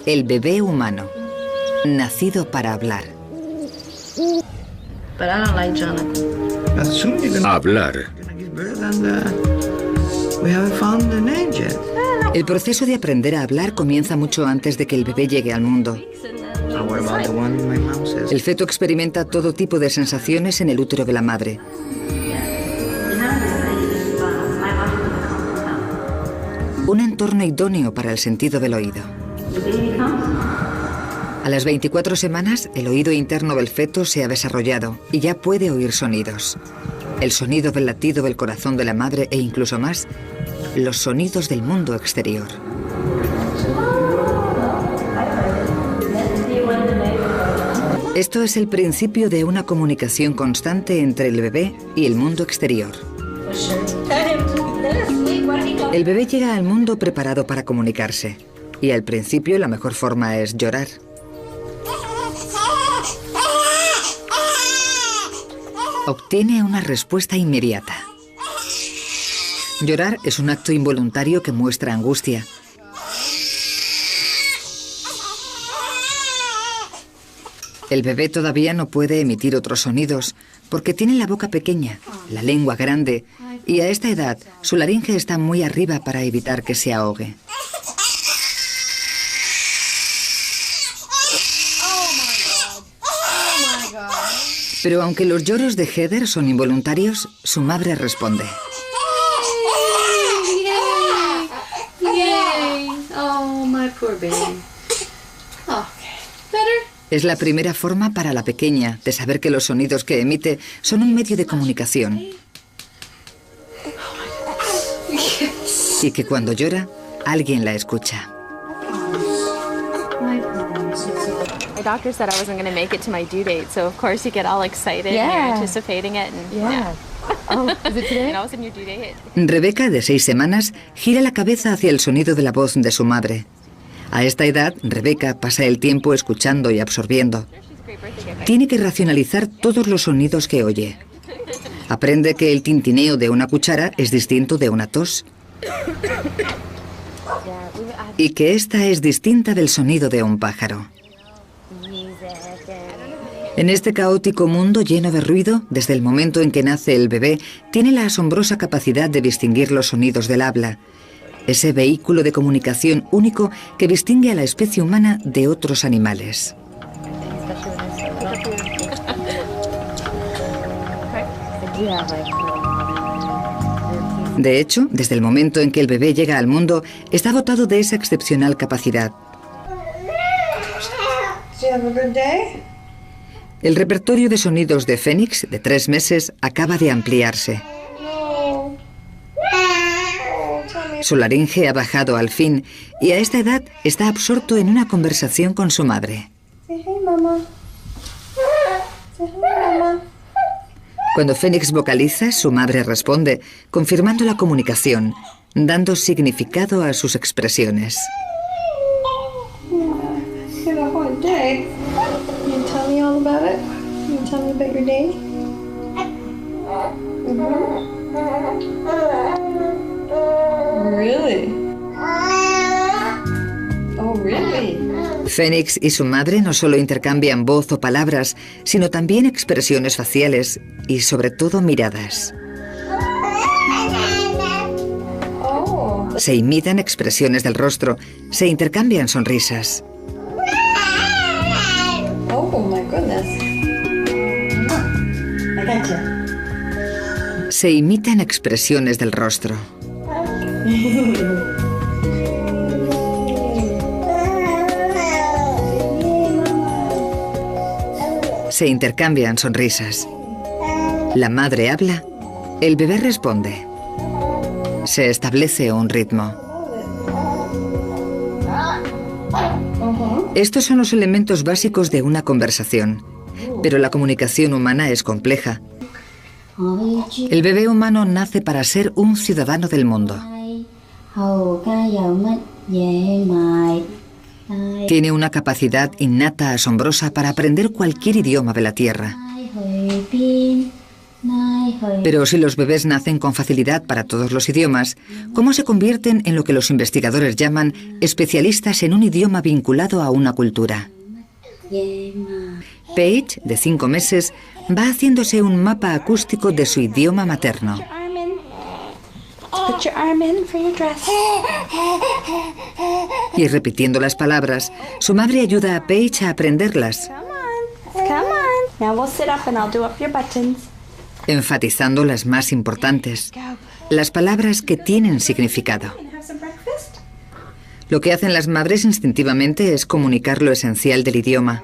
El bebé humano, nacido para hablar. Hablar. El proceso de aprender a hablar comienza mucho antes de que el bebé llegue al mundo. El feto experimenta todo tipo de sensaciones en el útero de la madre. Un entorno idóneo para el sentido del oído. A las 24 semanas, el oído interno del feto se ha desarrollado y ya puede oír sonidos. El sonido del latido del corazón de la madre e incluso más, los sonidos del mundo exterior. Esto es el principio de una comunicación constante entre el bebé y el mundo exterior. El bebé llega al mundo preparado para comunicarse y al principio la mejor forma es llorar. Obtiene una respuesta inmediata. Llorar es un acto involuntario que muestra angustia. El bebé todavía no puede emitir otros sonidos porque tiene la boca pequeña, la lengua grande y a esta edad su laringe está muy arriba para evitar que se ahogue. Pero aunque los lloros de Heather son involuntarios, su madre responde. Es la primera forma para la pequeña de saber que los sonidos que emite son un medio de comunicación. Y que cuando llora, alguien la escucha. My doctor said I wasn't going to make it to my due date, so of course you get all excited and you're anticipating it. And, Oh, is it today? you know, it's in your due date. Rebeca, de 6 semanas, gira la cabeza hacia el sonido de la voz de su madre. A esta edad, Rebeca pasa el tiempo escuchando y absorbiendo. Tiene que racionalizar todos los sonidos que oye. Aprende que el tintineo de una cuchara es distinto de una tos. Y que esta es distinta del sonido de un pájaro. En este caótico mundo lleno de ruido, desde el momento en que nace el bebé, tiene la asombrosa capacidad de distinguir los sonidos del habla. Ese vehículo de comunicación único que distingue a la especie humana de otros animales. De hecho, desde el momento en que el bebé llega al mundo, está dotado de esa excepcional capacidad. El repertorio de sonidos de Phoenix, de 3 meses, acaba de ampliarse. Su laringe ha bajado al fin y a esta edad está absorto en una conversación con su madre. Cuando Phoenix vocaliza, su madre responde, confirmando la comunicación, dando significado a sus expresiones. Phoenix y su madre no solo intercambian voz o palabras, sino también expresiones faciales y sobre todo miradas. Se imitan expresiones del rostro, se intercambian sonrisas. Se imitan expresiones del rostro. Se intercambian sonrisas. La madre habla, el bebé responde. Se establece un ritmo. Estos son los elementos básicos de una conversación, pero la comunicación humana es compleja. El bebé humano nace para ser un ciudadano del mundo. Tiene una capacidad innata asombrosa para aprender cualquier idioma de la Tierra. Pero si los bebés nacen con facilidad para todos los idiomas, ¿cómo se convierten en lo que los investigadores llaman especialistas en un idioma vinculado a una cultura? Paige, de 5 meses, va haciéndose un mapa acústico de su idioma materno. Y repitiendo las palabras, su madre ayuda a Paige a aprenderlas, enfatizando las más importantes, las palabras que tienen significado. Lo que hacen las madres instintivamente es comunicar lo esencial del idioma.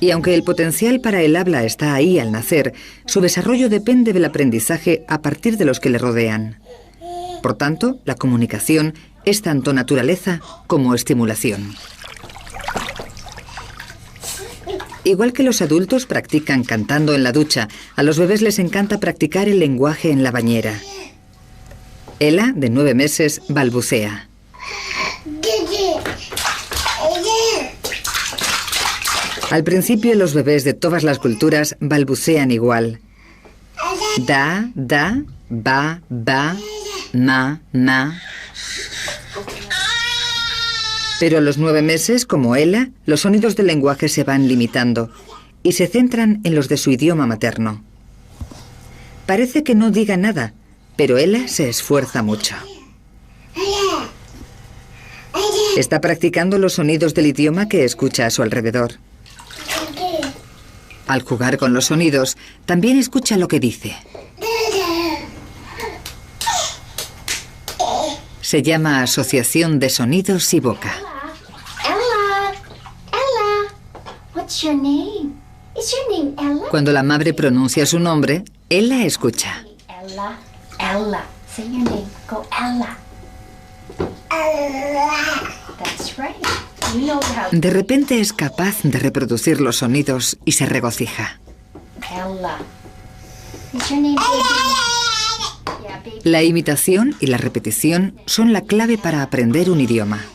Y aunque el potencial para el habla está ahí al nacer, su desarrollo depende del aprendizaje a partir de los que le rodean. Por tanto, la comunicación es tanto naturaleza como estimulación. Igual que los adultos practican cantando en la ducha, a los bebés les encanta practicar el lenguaje en la bañera. Ella, de 9 meses, balbucea. Al principio, los bebés de todas las culturas balbucean igual. Da, da, ba, ba, ma, ma. Pero a los 9 meses, como Ella, los sonidos del lenguaje se van limitando y se centran en los de su idioma materno. Parece que no diga nada, pero Ella se esfuerza mucho. Está practicando los sonidos del idioma que escucha a su alrededor. Al jugar con los sonidos, también escucha lo que dice. Se llama asociación de sonidos y boca. Cuando la madre pronuncia su nombre, Ella escucha. Ella. Say your name. Go Ella. That's right. You know how. De repente es capaz de reproducir los sonidos y se regocija. Ella. Is your name baby? Yeah, baby. La imitación y la repetición son la clave para aprender un idioma.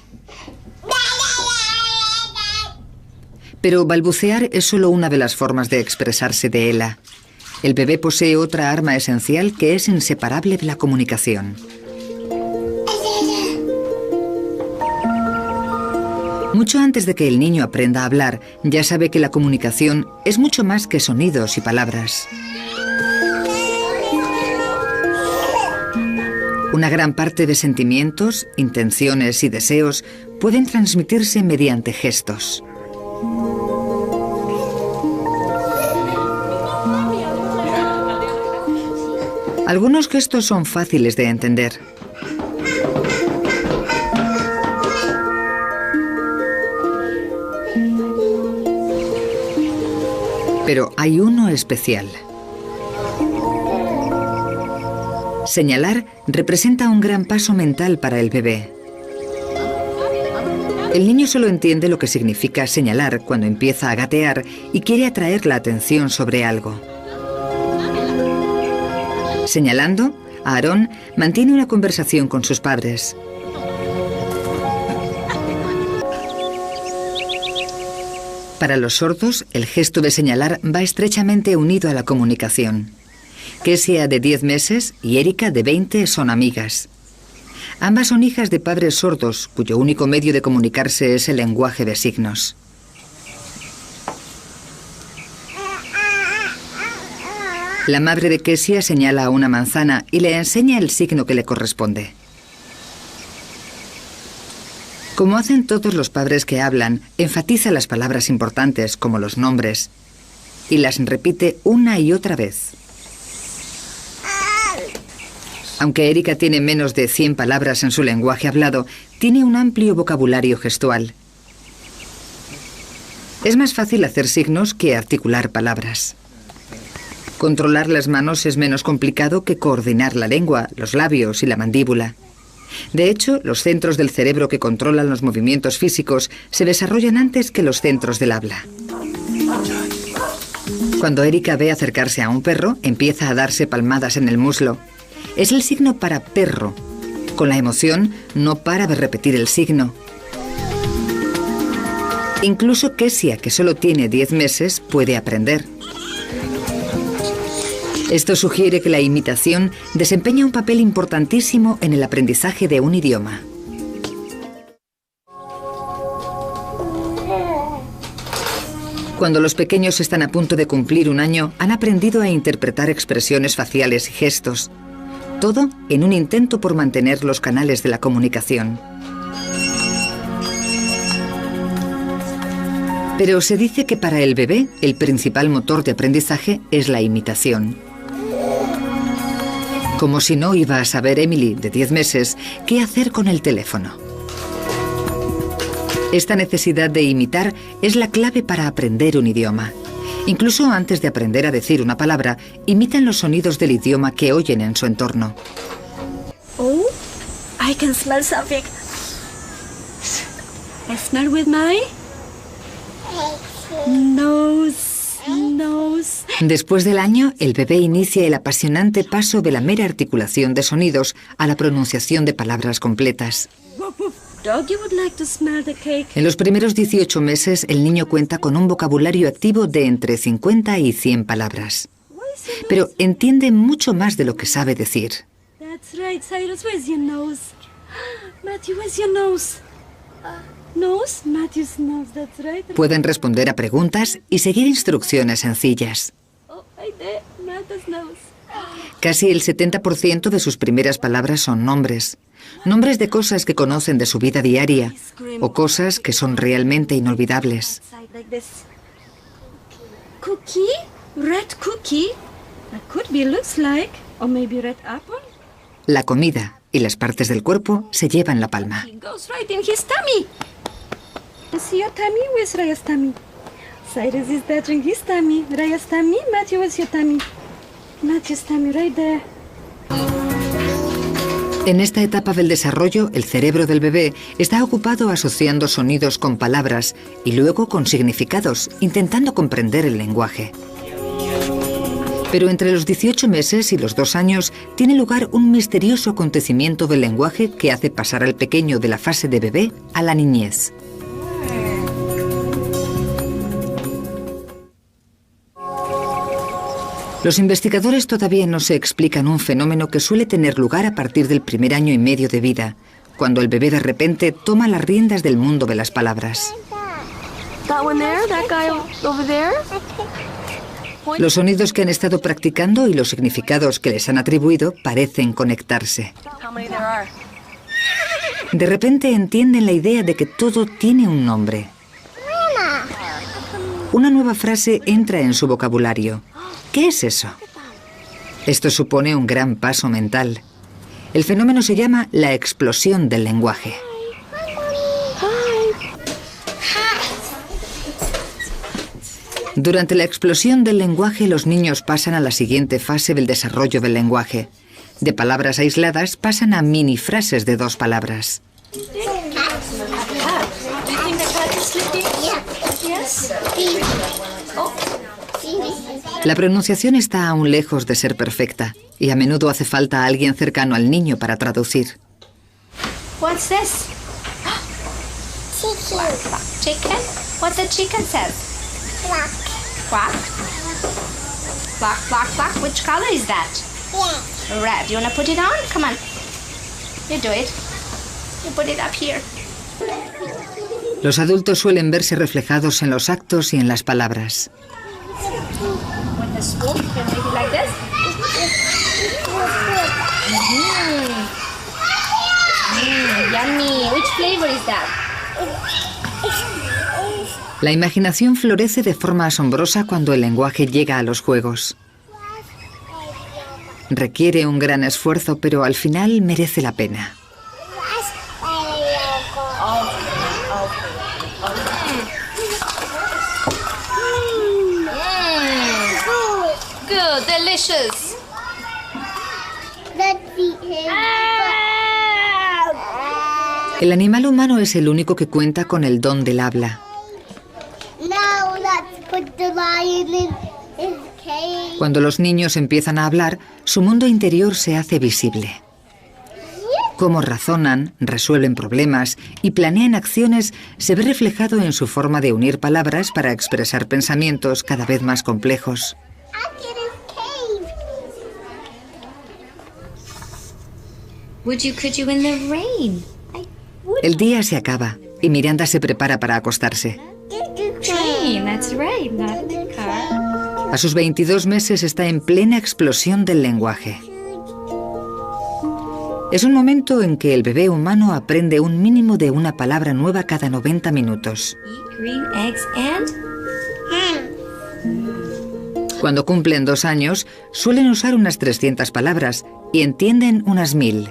Pero balbucear es solo una de las formas de expresarse de Ella. El bebé posee otra arma esencial que es inseparable de la comunicación. Mucho antes de que el niño aprenda a hablar, ya sabe que la comunicación es mucho más que sonidos y palabras. Una gran parte de sentimientos, intenciones y deseos pueden transmitirse mediante gestos. Algunos gestos son fáciles de entender. Pero hay uno especial. Señalar representa un gran paso mental para el bebé. El niño solo entiende lo que significa señalar cuando empieza a gatear y quiere atraer la atención sobre algo. Señalando, Aarón mantiene una conversación con sus padres. Para los sordos, el gesto de señalar va estrechamente unido a la comunicación. Kesia, de 10 meses, y Erika, de 20, son amigas. Ambas son hijas de padres sordos, cuyo único medio de comunicarse es el lenguaje de signos. La madre de Kesia señala a una manzana y le enseña el signo que le corresponde. Como hacen todos los padres que hablan, enfatiza las palabras importantes, como los nombres, y las repite una y otra vez. Aunque Erika tiene menos de 100 palabras en su lenguaje hablado, tiene un amplio vocabulario gestual. Es más fácil hacer signos que articular palabras. Controlar las manos es menos complicado que coordinar la lengua, los labios y la mandíbula. De hecho, los centros del cerebro que controlan los movimientos físicos se desarrollan antes que los centros del habla. Cuando Erika ve acercarse a un perro, empieza a darse palmadas en el muslo. Es el signo para perro. Con la emoción, no para de repetir el signo. Incluso Kesia, que solo tiene 10 meses, puede aprender. Esto sugiere que la imitación desempeña un papel importantísimo en el aprendizaje de un idioma. Cuando los pequeños están a punto de cumplir un año, han aprendido a interpretar expresiones faciales y gestos. Todo en un intento por mantener los canales de la comunicación. Pero se dice que para el bebé, el principal motor de aprendizaje es la imitación. Como si no iba a saber Emily, de 10 meses, qué hacer con el teléfono. Esta necesidad de imitar es la clave para aprender un idioma. Incluso antes de aprender a decir una palabra, imitan los sonidos del idioma que oyen en su entorno. Oh, I can smell something. I smell with my nose. Después del año, el bebé inicia el apasionante paso de la mera articulación de sonidos a la pronunciación de palabras completas. Doggy would like to smell the cake. En los primeros 18 meses, el niño cuenta con un vocabulario activo de entre 50 y 100 palabras. Pero entiende mucho más de lo que sabe decir. That's right, Cyrus, where's your nose? Matthew, where's your nose? Nose? Matthew's nose, that's right. Pueden responder a preguntas y seguir instrucciones sencillas. Oh, right there, Matthew's nose. Casi el 70% de sus primeras palabras son nombres. Nombres de cosas que conocen de su vida diaria o cosas que son realmente inolvidables. Cookie? Red cookie? That could be, looks like. Or maybe red apple? La comida y las partes del cuerpo se llevan la palma. It goes right in his tummy. You see your tummy? Where's Raya's tummy? Cyrus is touching his tummy. Raya's tummy? Matthew, where's your tummy? Matthew's tummy, right there. En esta etapa del desarrollo, el cerebro del bebé está ocupado asociando sonidos con palabras y luego con significados, intentando comprender el lenguaje. Pero entre los 18 meses y los 2 años tiene lugar un misterioso acontecimiento del lenguaje que hace pasar al pequeño de la fase de bebé a la niñez. Los investigadores todavía no se explican un fenómeno que suele tener lugar a partir del primer año y medio de vida, cuando el bebé de repente toma las riendas del mundo de las palabras. Los sonidos que han estado practicando y los significados que les han atribuido parecen conectarse. De repente entienden la idea de que todo tiene un nombre. Una nueva frase entra en su vocabulario. ¿Qué es eso? Esto supone un gran paso mental. El fenómeno se llama la explosión del lenguaje. Durante la explosión del lenguaje, los niños pasan a la siguiente fase del desarrollo del lenguaje. De palabras aisladas pasan a mini frases de 2 palabras. La pronunciación está aún lejos de ser perfecta y a menudo hace falta alguien cercano al niño para traducir. What's this? Chicken? What the chicken says? Black. Black? Black, black, black. Which color is that? Red. You want to put it on? Come on. You do it. You put it up here. Los adultos suelen verse reflejados en los actos y en las palabras. With the spoon, you can make it like this. Yummy. Which flavor is that? La imaginación florece de forma asombrosa cuando el lenguaje llega a los juegos. Requiere un gran esfuerzo, pero al final merece la pena. Good, delicious. El animal humano es el único que cuenta con el don del habla. Cuando los niños empiezan a hablar, su mundo interior se hace visible. Cómo razonan, resuelven problemas y planean acciones se ve reflejado en su forma de unir palabras para expresar pensamientos cada vez más complejos. Could you in the rain? El día se acaba y Miranda se prepara para acostarse. Train, that's right, not the car. A sus 22 meses está en plena explosión del lenguaje. Es un momento en que el bebé humano aprende un mínimo de una palabra nueva cada 90 minutos. Eat green eggs and Cuando cumplen 2 años, suelen usar unas 300 palabras y entienden unas 1000.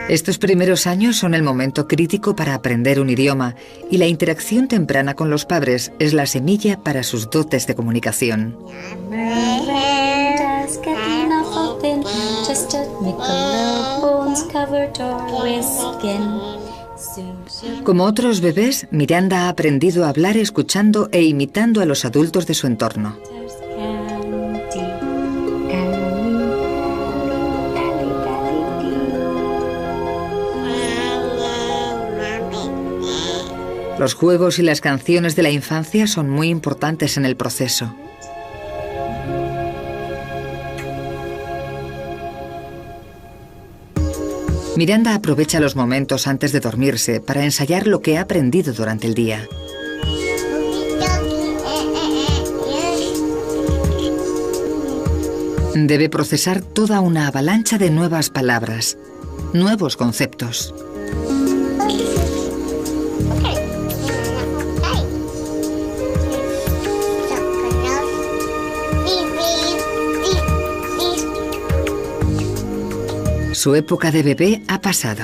Estos primeros años son el momento crítico para aprender un idioma y la interacción temprana con los padres es la semilla para sus dotes de comunicación. Como otros bebés, Miranda ha aprendido a hablar escuchando e imitando a los adultos de su entorno. Los juegos y las canciones de la infancia son muy importantes en el proceso. Miranda aprovecha los momentos antes de dormirse para ensayar lo que ha aprendido durante el día. Debe procesar toda una avalancha de nuevas palabras, nuevos conceptos. Su época de bebé ha pasado.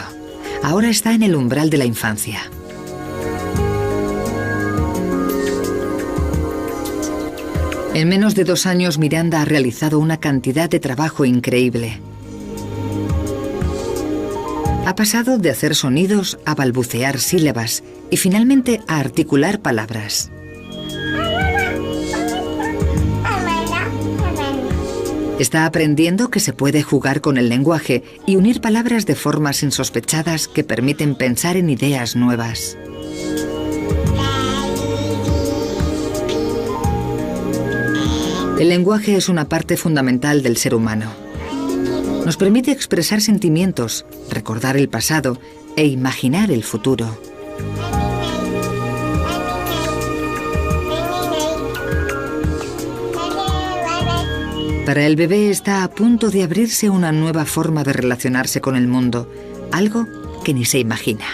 Ahora está en el umbral de la infancia. En menos de 2 años, Miranda ha realizado una cantidad de trabajo increíble. Ha pasado de hacer sonidos a balbucear sílabas y finalmente a articular palabras. Está aprendiendo que se puede jugar con el lenguaje y unir palabras de formas insospechadas que permiten pensar en ideas nuevas. El lenguaje es una parte fundamental del ser humano. Nos permite expresar sentimientos, recordar el pasado e imaginar el futuro. Para el bebé está a punto de abrirse una nueva forma de relacionarse con el mundo, algo que ni se imagina.